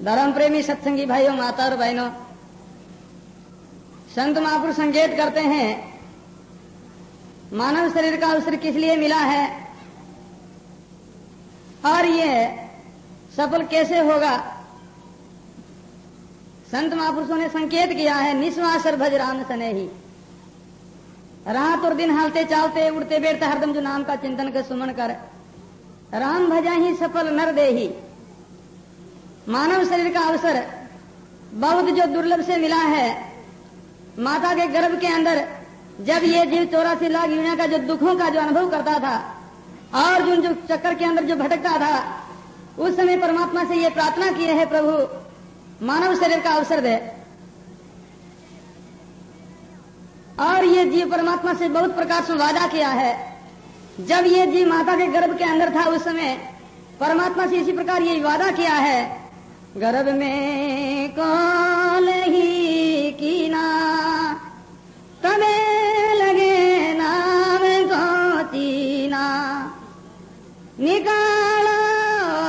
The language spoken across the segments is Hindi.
धर्म प्रेमी सत्संगी भाइयों, माता और बहनों, संत महापुरुष संकेत करते हैं मानव शरीर का अवसर किस लिए मिला है और ये सफल कैसे होगा। संत महापुरुषों ने संकेत किया है, निस्वासर भज राम सने ही। रात और दिन हालते चालते उड़ते बैठते हरदम जो नाम का चिंतन कर सुमन कर, राम भजा ही सफल नर दे ही। मानव शरीर का अवसर बहुत जो दुर्लभ से मिला है। माता के गर्भ के अंदर जब ये जीव 84 लाख योनियों का जो दुखों का जो अनुभव करता था और जो चक्कर के अंदर जो भटकता था, उस समय परमात्मा से ये प्रार्थना की है, प्रभु मानव शरीर का अवसर दे। और ये जीव परमात्मा से बहुत प्रकार से वादा किया है। जब ये जीव माता के गर्भ के अंदर था उस समय परमात्मा से इसी प्रकार ये वादा किया है, गर्भ में कौन ही कीना तबे लगे नाम को चीना, निकालो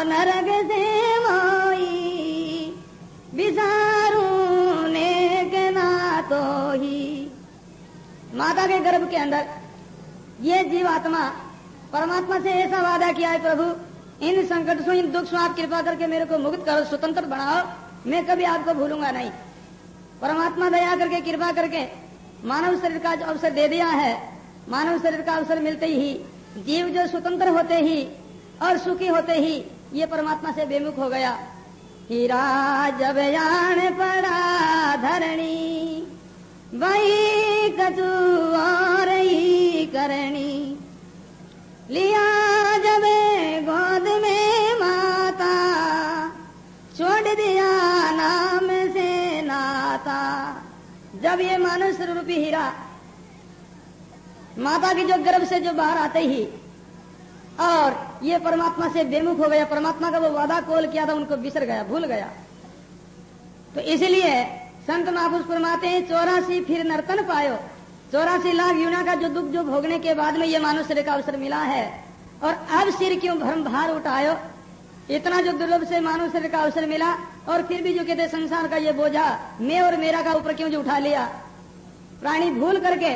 नरक से मोई बिसारू नेक ना तो ही। माता के गर्भ के अंदर ये जीवात्मा परमात्मा से ऐसा वादा किया है, प्रभु इन संकट से, इन दुख से आप कृपा करके मेरे को मुक्त करो, स्वतंत्र बनाओ, मैं कभी आपको भूलूंगा नहीं। परमात्मा दया करके कृपा करके मानव शरीर का जो अवसर दे दिया है। मानव शरीर का अवसर मिलते ही जीव जो स्वतंत्र होते ही और सुखी होते ही ये परमात्मा से बेमुख हो गया। हीरा जब यान पड़ा धरणी, वही कछु और ही करणी, लिया जब गोद में माता, छोड़ दिया नाम से नाता। जब ये मानव स्वरूपी हीरा माता की जो गर्भ से जो बाहर आते ही और ये परमात्मा से बेमुख हो गया, परमात्मा का वो वादा कोल किया था उनको बिसर गया, भूल गया। तो इसलिए संत महापुरुष फरमाते हैं 84 फिर नर्तन पायो। 84 लाख योनियों का जो दुख जो भोगने के बाद में ये मानव शरीर का अवसर मिला है और अब सिर क्यों भरम भार उठायो। इतना जो दुर्लभ से मानव शरीर का अवसर मिला और फिर भी जो कहते संसार का ये बोझा मैं और मेरा का ऊपर क्यों जो उठा लिया। प्राणी भूल करके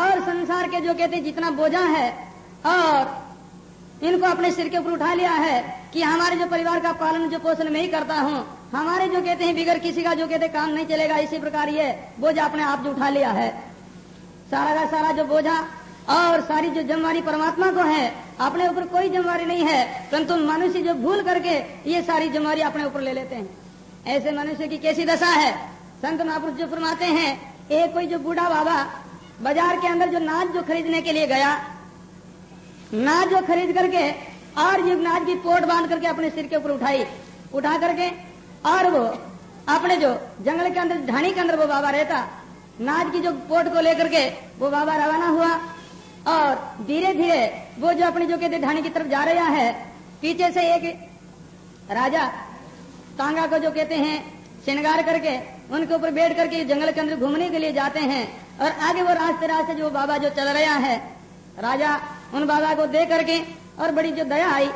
और संसार के जो कहते जितना बोझा है और इनको अपने सिर के ऊपर उठा लिया है कि हमारे जो परिवार का पालन जो पोषण मैं ही करता हूँ, हमारे जो कहते हैं बिगर किसी का जो कहते काम नहीं चलेगा। इसी प्रकार ये बोझा अपने आप जो उठा लिया है। सारा का सारा जो बोझा और सारी जो जिम्मेवारी परमात्मा को है, अपने ऊपर कोई जिम्मेवारी नहीं है, परंतु मनुष्य जो भूल करके ये सारी जिम्मेवारी अपने ऊपर ले लेते हैं। ऐसे मनुष्य की कैसी दशा है। संत महापुरुष जो फरमाते हैं, एक कोई जो बूढ़ा बाबा बाजार के अंदर जो नाच जो खरीदने के लिए गया, नाच जो खरीद करके और ये नाच की पोट बांध करके अपने सिर के ऊपर उठाई, उठा करके और वो अपने जो जंगल के अंदर ढाणी के अंदर वो बाबा रहता, नाच की जो पोट को लेकर के वो बाबा रवाना हुआ और धीरे धीरे वो जो अपनी जो कहते ढाणी की तरफ जा रहा है। पीछे से एक राजा तांगा को जो कहते हैं श्रृंगार करके उनके ऊपर बैठ करके जंगल के अंदर घूमने के लिए जाते हैं और आगे वो रास्ते रास्ते जो बाबा जो चल रहा है, राजा उन बाबा को देख करके और बड़ी जो दया आई,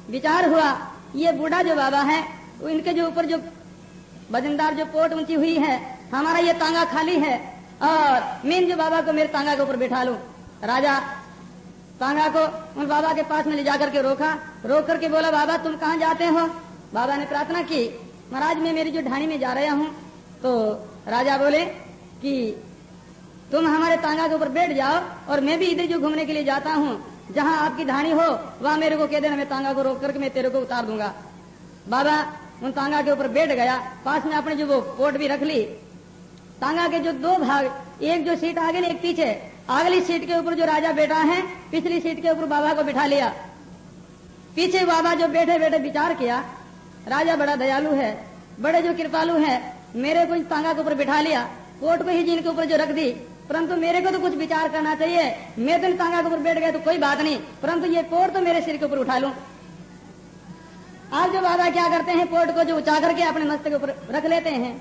विचार हुआ ये बूढ़ा जो बाबा है इनके जो ऊपर जो वजनदार जो पोट ऊंची हुई है, हमारा ये तांगा खाली है और मैं जो बाबा को मेरे तांगा के ऊपर बैठा लूं। राजा तांगा को उन बाबा के पास में ले जाकर के रोका, रोक करके बोला, बाबा तुम कहाँ जाते हो। बाबा ने प्रार्थना की, महाराज मैं मेरी जो ढाणी में जा रहा हूँ। तो राजा बोले कि तुम हमारे तांगा के ऊपर बैठ जाओ और मैं भी इधर जो घूमने के लिए जाता हूँ, जहाँ आपकी ढाणी हो वहाँ मेरे को कह देना, मैं तांगा को रोक करके मैं तेरे को उतार दूंगा। बाबा उन तांगा के ऊपर बैठ गया। पास में अपने जो वो पोट भी रख ली। तांगा के जो दो भाग, एक जो सीट आगे एक पीछे, अगली सीट के ऊपर जो राजा बैठा है, पिछली सीट के ऊपर बाबा को बिठा लिया। पीछे बाबा जो बैठे बैठे विचार किया, राजा बड़ा दयालु है, बड़े जो कृपालु है, मेरे को तांगा के ऊपर बिठा लिया, पोट को ही जिनके ऊपर जो रख दी, परंतु मेरे को तो कुछ विचार करना चाहिए। मैं तो तांगा के ऊपर बैठ गया तो कोई बात नहीं, परंतु ये पोट तो मेरे सिर के ऊपर उठा लूं। आज जो बाबा क्या करते हैं, पोट को जो उठा करके अपने मस्तक के ऊपर रख लेते हैं।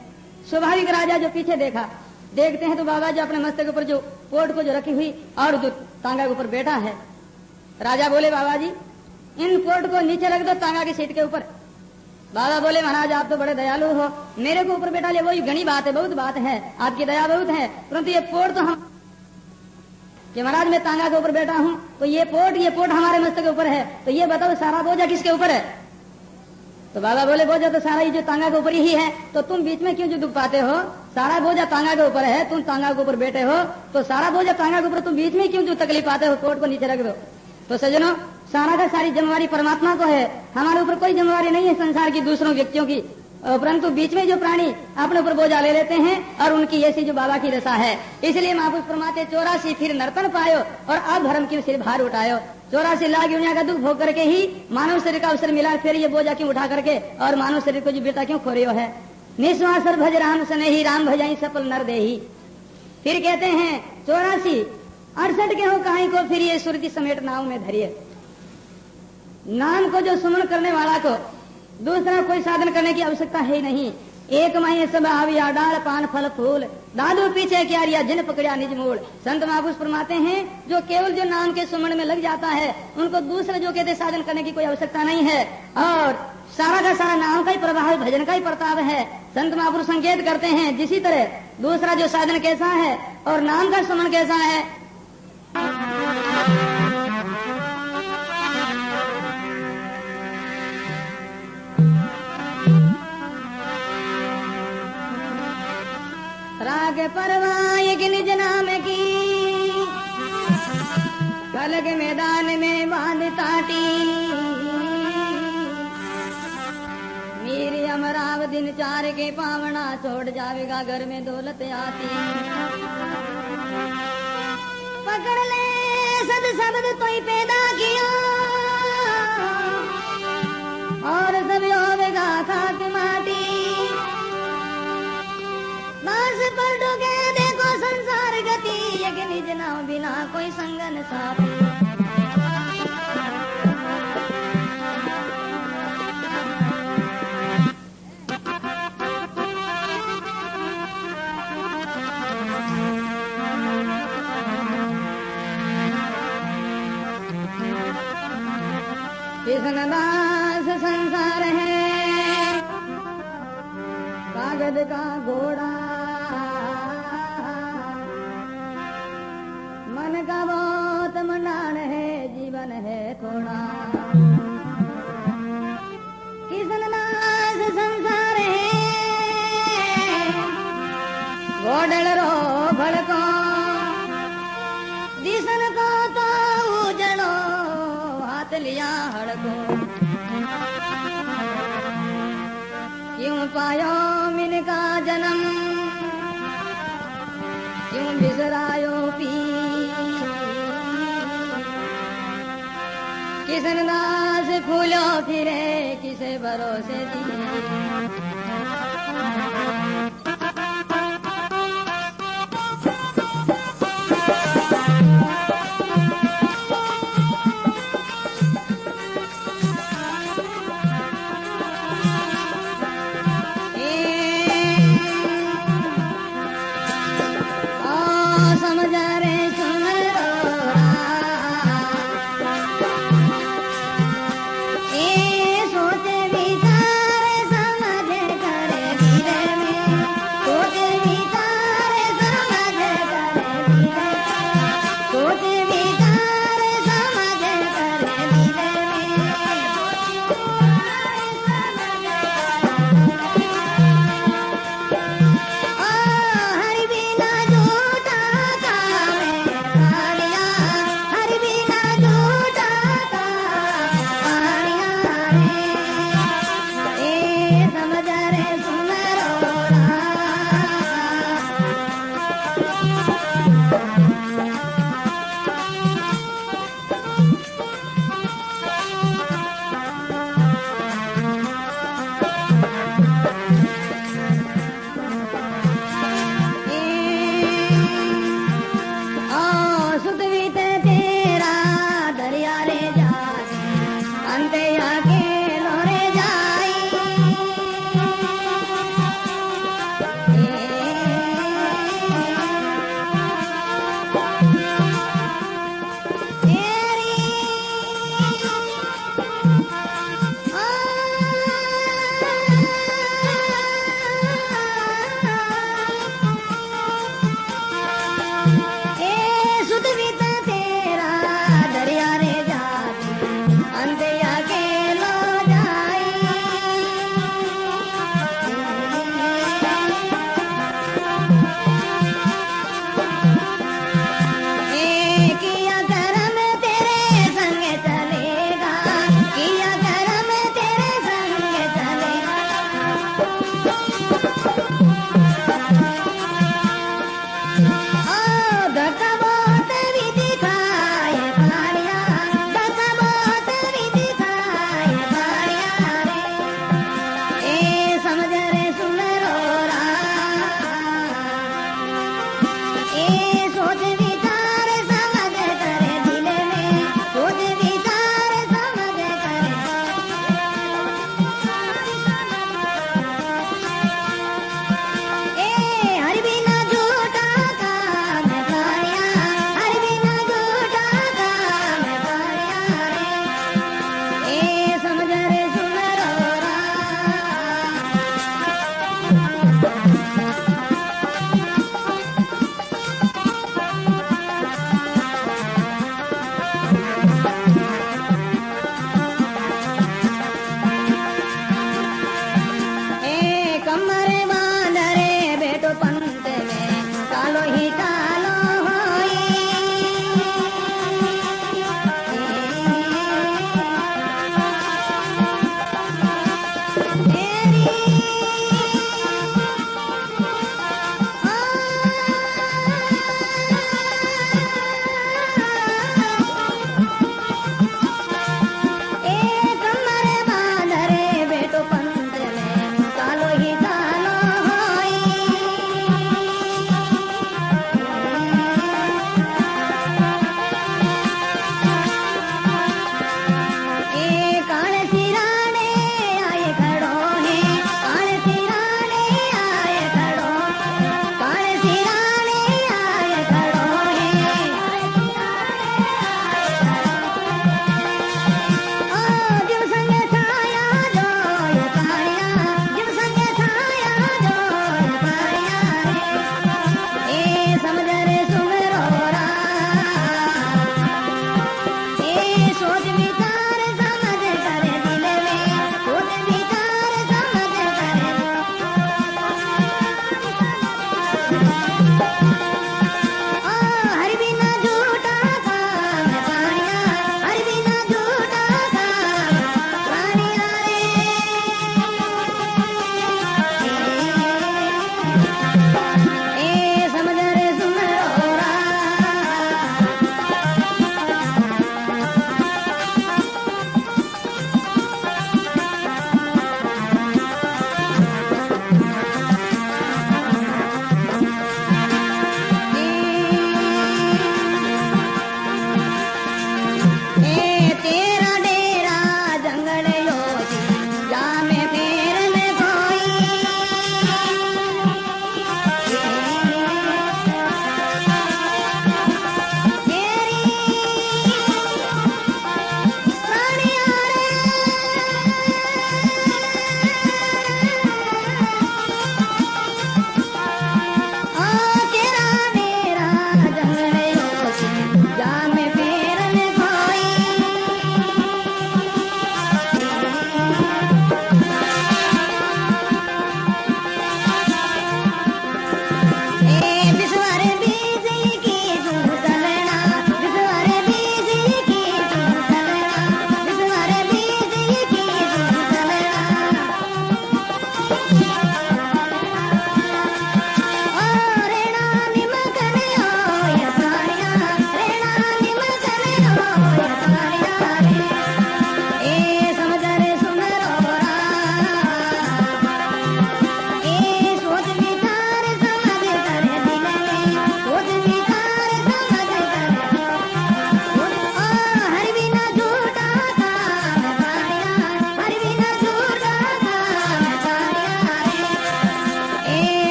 स्वाभाविक राजा जो पीछे देखते हैं तो बाबा जो अपने मस्तक के ऊपर जो पोट को जो रखी हुई और जो तांगा के ऊपर बैठा है। राजा बोले, बाबा जी इन पोट को नीचे रख दो तांगा की सीट के ऊपर। बाबा बोले, महाराज आप तो बड़े दयालु हो, मेरे को ऊपर बैठा ले, वही घनी बात है, बहुत बात है, आपकी दया बहुत है, परंतु ये पोट तो हम कि महाराज मैं तांगा के ऊपर बैठा हूं तो ये पोट हमारे मस्तक के ऊपर है, तो ये बताओ सारा बोझा किसके ऊपर है? तो बाबा बोले, बोझा तो सारा ये जो तांगा के ऊपर ही है, तो तुम बीच में क्यों जो दुख पाते हो? सारा बोझा तांगा के ऊपर है, तुम तांगा के ऊपर बैठे हो, तो सारा बोझा तांगा के ऊपर, तुम बीच में क्यों जो तकलीफ पाते हो? पोट को नीचे रख दो। तो सज्जनों, सारा का सारी जिम्मेवारी परमात्मा को है, हमारे ऊपर कोई जिम्मेवारी नहीं है संसार की दूसरों व्यक्तियों की, परंतु बीच में जो प्राणी अपने ऊपर बोझा ले लेते हैं और उनकी ऐसी जो बाबा की दशा है। इसलिए महापुरुष फरमाते 84 फिर नर्तन पायो और अब धर्म की सिर भार उठायो। 84 लाख दुनिया का दुख भोग करके ही मानव शरीर का अवसर मिला, फिर ये बोझा क्यों उठा करके और मानव शरीर को जो बेटा क्यों खोरियो है। निस्वासर भज राम स्नेही, राम भजाई सफल नर देही। फिर कहते हैं 84 68 के हो कहीं को, फिर ये सुरति समेट नाव में धरिए। नाम को जो सुमन करने वाला को दूसरा कोई साधन करने की आवश्यकता है नहीं। एक माही सब आविया डाल पान फल फूल, दादू पीछे क्या रिया जिन पकड़िया निज मूल। संत महापुरुष फरमाते हैं जो केवल जो नाम के सुमन में लग जाता है, उनको दूसरे जो कहते साधन करने की कोई आवश्यकता नहीं है, और सारा का सारा नाम का ही प्रभाव, भजन का ही प्रताप है। संत महापुरुष संकेत करते हैं जिसी तरह दूसरा जो साधन कैसा है और नाम का सुमन कैसा है। राग परवाए कि निज नाम की, कल के मैदान में बांध ताटी। मेरी अमराव दिन 4 के पावना, छोड़ जावेगा घर में दौलत आती। पकड़ ले सद शब्द तो ही पैदा किया, और सब होवेगा खाक माटी। बस पलटो के देखो संसार गति, यज्ञ निज नाम बिना कोई संगन साथी। कृष्णदास संसार है कागज का घोड़ा, मन का बहुत मंडान है, जीवन है थोड़ा। कृष्णदास संसार है घोड़ल रो भड़को, दिसन को तो उजड़ो हाथ लिया हड़को। क्यों पायो मिन का जन्म, क्यों बिसरायो पी। कृष्णदास फूलो फिरे किसे भरोसे दिए।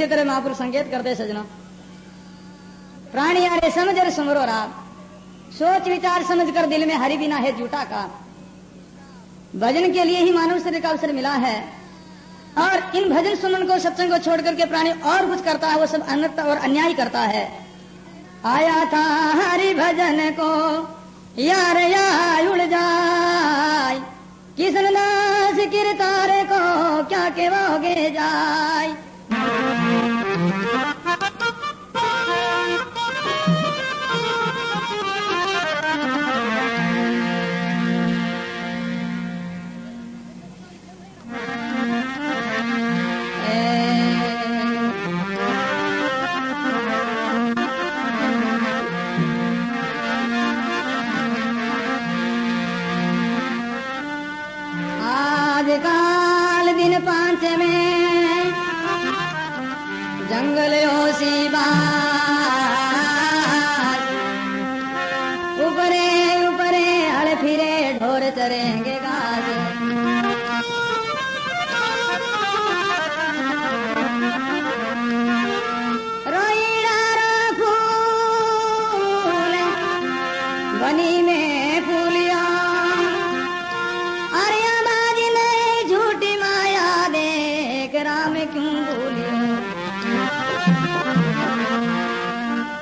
इसी तरह महापुरुष संकेत करते सजनों, प्राणी यारे समझ और सुमरो राम, सोच विचार समझ कर दिल में हरि बिना है झूठा का। भजन के लिए ही मानव शरीर का अवसर मिला है, और इन भजन सुमन को, सत्संग को छोड़ करके प्राणी और कुछ करता है, वो सब अनर्थ और अन्याय करता है। आया था हरि भजन को यार या उड़ जाय, किसन दास किरतारे को क्या केवोगे जाय। काल दिन पांच में जंगल ओसी बात, ऊपरे ऊपरे हल फिरे ढोर चरेंगे घास। रोईड़ा फूल बनी में फूलिया, राम क्यों भूलियो।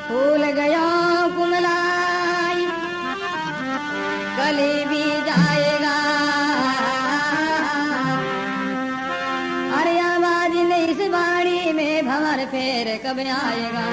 फूल गया कुमलाई कली भी जाएगा, अरे आवाज नहीं इस बाड़ी में भंवर फेर कब आएगा।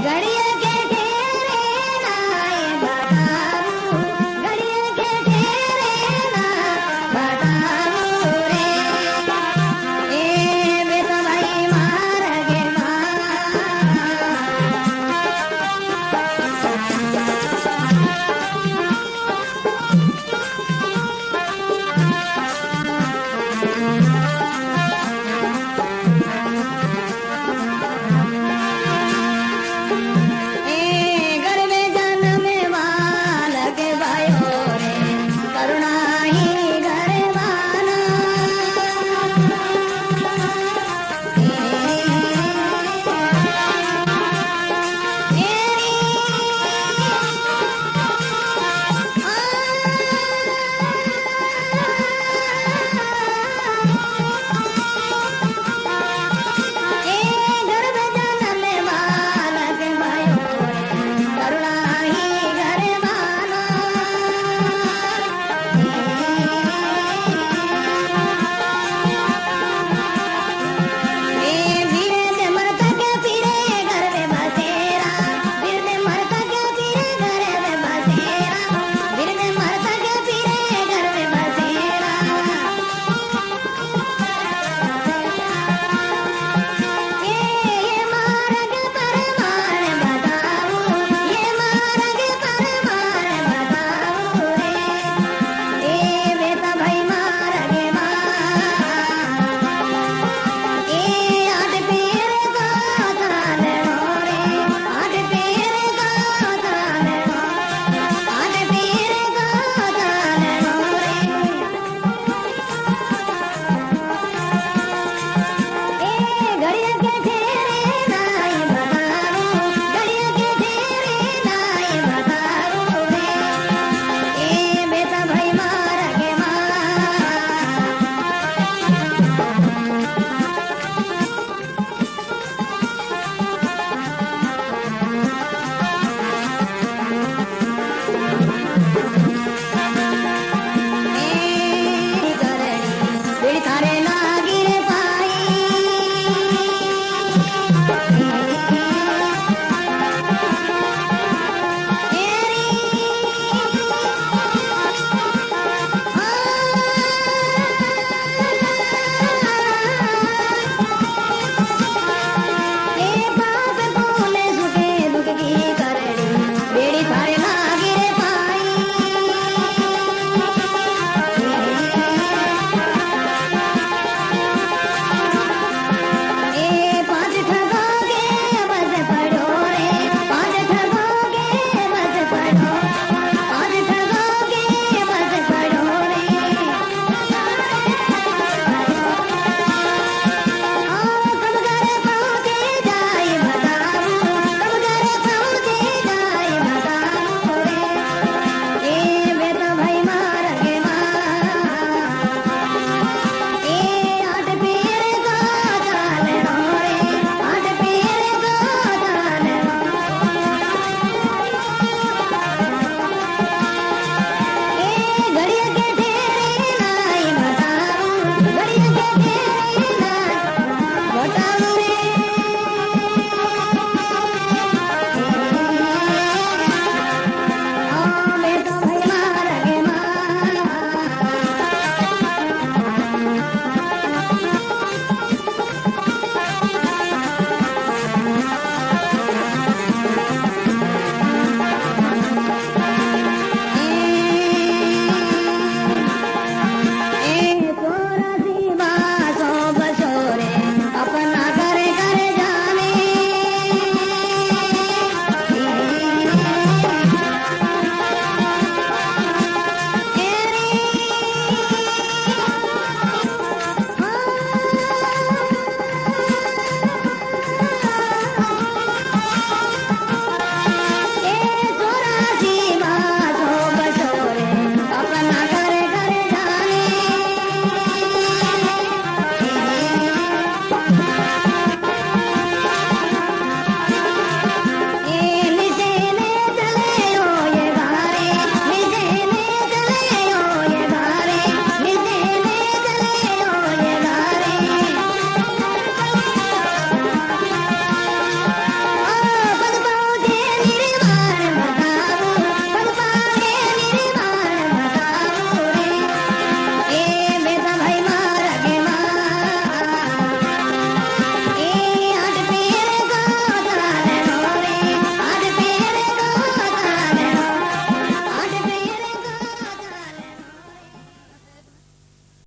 घड़िया के घेरे लाए बता